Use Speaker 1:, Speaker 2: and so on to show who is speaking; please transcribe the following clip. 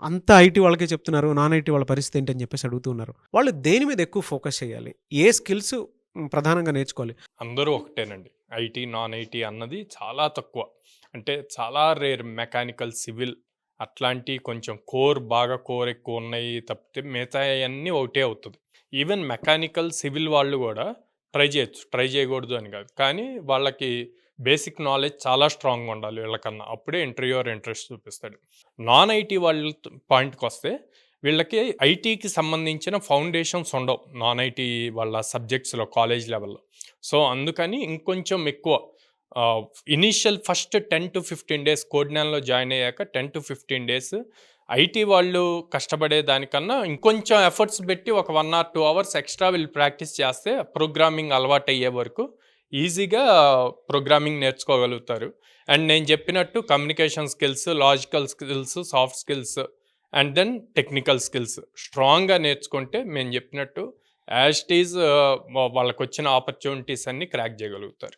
Speaker 1: అంతా ఐటీ వాళ్ళకే చెప్తున్నారు. నాన్ ఐటీ వాళ్ళ పరిస్థితి ఏంటి అని చెప్పేసి అడుగుతూ ఉన్నారు. వాళ్ళు దేని మీద ఎక్కువ ఫోకస్ చేయాలి? ఏ స్కిల్స్ ప్రధానంగా నేర్చుకోవాలి?
Speaker 2: అందరూ ఒకటేనండి. ఐటీ, నాన్ ఐటీ అన్నది చాలా తక్కువ. అంటే చాలా రేర్ మెకానికల్, సివిల్ అట్లాంటియి కొంచెం బాగా కోర్ ఎక్కువున్నయి తప్పితే మిగతాయన్నీ ఒకటే అవుతది. ఈవెన్ మెకానికల్, సివిల్ వాళ్ళు గూడా ట్రై చేయొచ్చు. ట్రై చేయకూడదు అని గాదు. కానీ వాళ్ళకి బేసిక్ నాలెడ్జ్ చాలా స్ట్రాంగ్‌గా ఉండాలి వీళ్ళకన్నా. అప్పుడే ఇంటర్వ్యూయర్ ఇంట్రెస్ట్ చూపిస్తాడు. నాన్ ఐటీ వాళ్ళ పాయింట్‌కొస్తే వీళ్ళకి ఐటీకి సంబంధించిన ఫౌండేషన్స్ ఉండవు. నాన్ ఐటీ వాళ్ళ సబ్జెక్ట్స్‌లో కాలేజ్ లెవెల్‌లో. సో, అందుకని ఇంకొంచెం ఎక్కువ ఆహ్, ఇనీషియల్ ఫస్ట్ 10-15 డేస్ కోడ్ నాన్‌లో జాయిన్ అయ్యాక 10-15 డేస్ ఐటీ వాళ్ళు కష్టపడే దానికన్నా ఇంకొంచెం ఎఫర్ట్స్ పెట్టి ఒక 1 ఆర్ 2 అవర్స్ ఎక్స్‌ట్రా వీళ్ళు ప్రాక్టీస్ చేస్తే ప్రోగ్రామింగ్ అలవాటయ్యే వరకు ఈజీగా ప్రోగ్రామింగ్ నేర్చుకోగలుగుతారు. అండ్ నేను చెప్పినట్టు communication skills, logical skills, soft skills and then technical skills స్ట్రాంగ్‌గా నేర్చుకుంటే మేము చెప్పినట్టు యాజ్ ఇట్ ఈజ్ వాళ్ళకొచ్చిన ఆపర్చునిటీస్ అన్నీ క్రాక్ చేయగలుగుతారు.